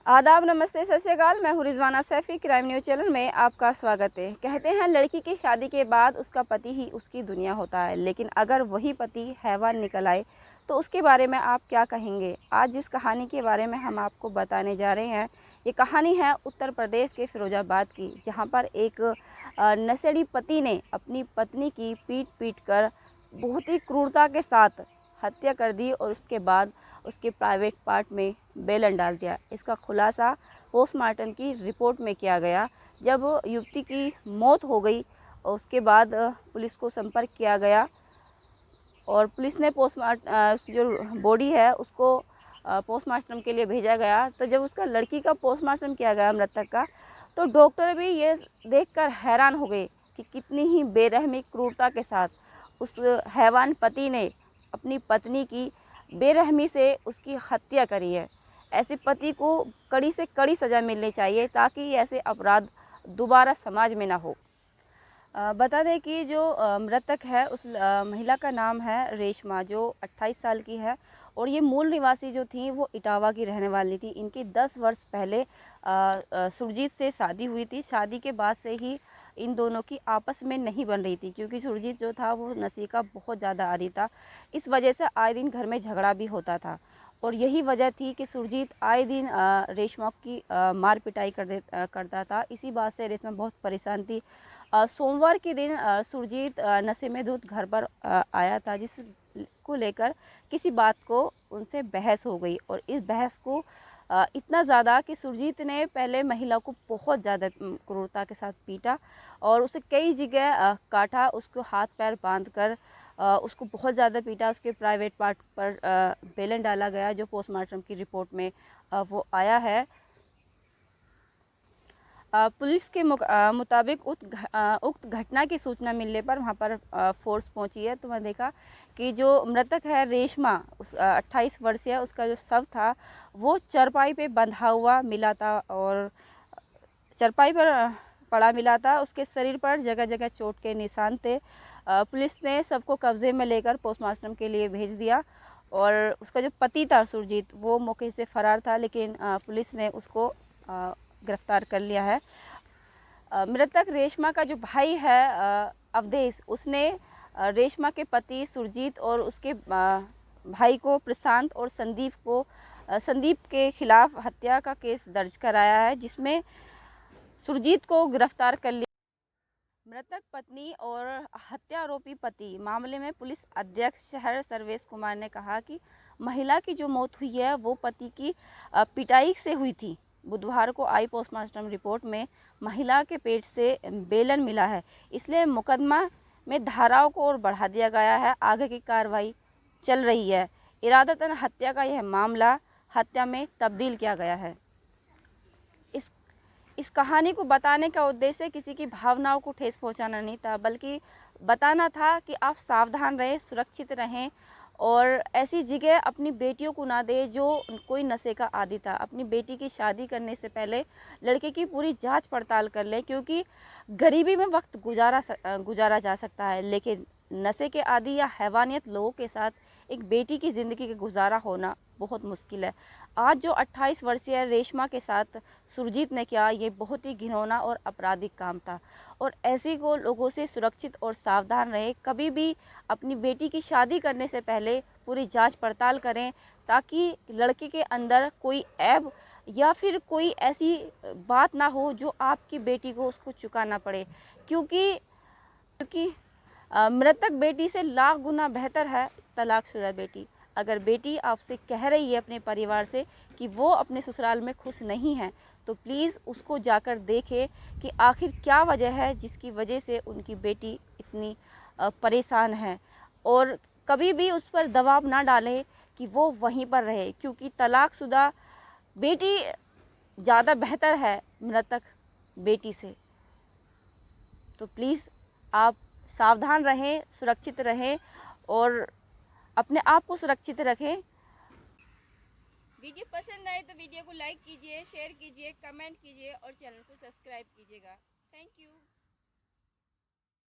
आदाब, नमस्ते, सत श्री अकाल। मैं हूँ Rizwana Saifi. Crime news channel में आपका स्वागत है। कहते हैं लड़की की शादी के बाद उसका पति ही उसकी दुनिया होता है, लेकिन अगर वही पति हैवान निकल आए तो उसके बारे में आप क्या कहेंगे। आज जिस कहानी के बारे में हम आपको बताने जा रहे हैं, ये कहानी है उत्तर प्रदेश के फिरोजाबाद की, जहाँ पर एक नशेड़ी पति ने अपनी पत्नी की पीट पीट कर बहुत ही क्रूरता के साथ हत्या कर दी और उसके बाद उसके प्राइवेट पार्ट में बेलन डाल दिया। इसका खुलासा पोस्टमार्टम की रिपोर्ट में किया गया। जब युवती की मौत हो गई और उसके बाद पुलिस को संपर्क किया गया और पुलिस ने उसकी जो बॉडी है उसको पोस्टमार्टम के लिए भेजा गया। तो जब उसका लड़की का पोस्टमार्टम किया गया मृतक का, तो डॉक्टर भी ये देखकर हैरान हो गए कि कितनी ही बेरहमी क्रूरता के साथ उस हैवान पति ने अपनी पत्नी की बेरहमी से उसकी हत्या करी है। ऐसे पति को कड़ी से कड़ी सज़ा मिलनी चाहिए ताकि ऐसे अपराध दोबारा समाज में ना हो। बता दें कि जो मृतक है उस महिला का नाम है रेशमा, जो 28 साल की है और ये मूल निवासी जो थी वो इटावा की रहने वाली थी। इनकी 10 वर्ष पहले सुरजीत से शादी हुई थी। शादी के बाद से ही इन दोनों की आपस में नहीं बन रही थी, क्योंकि सुरजीत जो था वो नशे का बहुत ज़्यादा आदी था। इस वजह से आए दिन घर में झगड़ा भी होता था और यही वजह थी कि सुरजीत आए दिन रेशमा की मार पिटाई करता था। इसी बात से रेशमा बहुत परेशान थी। सोमवार के दिन सुरजीत नशे में धुत घर पर आया था, जिस को लेकर किसी बात को उनसे बहस हो गई और इस बहस को इतना ज़्यादा कि सुरजीत ने पहले महिला को बहुत ज़्यादा क्रूरता के साथ पीटा और उसे कई जगह काटा। उसको हाथ पैर बांध कर उसको बहुत ज़्यादा पीटा। उसके प्राइवेट पार्ट पर बेलन डाला गया, जो पोस्टमार्टम की रिपोर्ट में वो आया है। पुलिस के मुताबिक उक्त घटना की सूचना मिलने पर वहां पर फोर्स पहुंची है। तो वह देखा कि जो मृतक है रेशमा, 28 वर्षीय, उसका जो शव था वो चरपाई पे बंधा हुआ मिला था और चरपाई पर पड़ा मिला था। उसके शरीर पर जगह जगह चोट के निशान थे। पुलिस ने सबको कब्जे में लेकर पोस्टमार्टम के लिए भेज दिया और उसका जो पति था सुरजीत, वो मौके से फरार था, लेकिन पुलिस ने उसको गिरफ्तार कर लिया है। मृतक रेशमा का जो भाई है अवधेश, उसने रेशमा के पति सुरजीत और उसके भाई को प्रशांत और संदीप के खिलाफ हत्या का केस दर्ज कराया है, जिसमें सुरजीत को गिरफ्तार कर लिया। मृतक पत्नी और हत्या आरोपी पति मामले में पुलिस अध्यक्ष शहर सर्वेश कुमार ने कहा कि महिला की जो मौत हुई है वो पति की पिटाई से हुई थी। बुधवार को आई पोस्टमार्टम रिपोर्ट में महिला के पेट से बेलन मिला है, इसलिए मुकदमा में धाराओं को और बढ़ा दिया गया है। आगे की कार्रवाई चल रही है। इरादतन हत्या का यह मामला हत्या में तब्दील किया गया है। इस कहानी को बताने का उद्देश्य किसी की भावनाओं को ठेस पहुंचाना नहीं था, बल्कि बताना था कि आप सावधान रहें, सुरक्षित रहें और ऐसी जगह अपनी बेटियों को ना दें जो कोई नशे का आदी था। अपनी बेटी की शादी करने से पहले लड़के की पूरी जांच पड़ताल कर लें, क्योंकि गरीबी में वक्त गुजारा जा सकता है, लेकिन नशे के आदी या हैवानियत लोगों के साथ एक बेटी की ज़िंदगी का गुजारा होना बहुत मुश्किल है। आज जो 28 वर्षीय रेशमा के साथ सुरजीत ने किया, ये बहुत ही घिनौना और आपराधिक काम था और ऐसे को लोगों से सुरक्षित और सावधान रहे। कभी भी अपनी बेटी की शादी करने से पहले पूरी जांच पड़ताल करें, ताकि लड़के के अंदर कोई ऐब या फिर कोई ऐसी बात ना हो जो आपकी बेटी को उसको चुकाना पड़े, क्योंकि मृतक बेटी से लाख गुना बेहतर है तलाकशुदा बेटी। अगर बेटी आपसे कह रही है अपने परिवार से कि वो अपने ससुराल में खुश नहीं है, तो प्लीज़ उसको जाकर देखें कि आखिर क्या वजह है जिसकी वजह से उनकी बेटी इतनी परेशान है, और कभी भी उस पर दबाव ना डालें कि वो वहीं पर रहे, क्योंकि तलाकशुदा बेटी ज़्यादा बेहतर है मृतक बेटी से। तो प्लीज़ आप सावधान रहें, सुरक्षित रहें और अपने आप को सुरक्षित रखें। वीडियो पसंद आए तो वीडियो को लाइक कीजिए, शेयर कीजिए, कमेंट कीजिए और चैनल को सब्सक्राइब कीजिएगा। Thank you.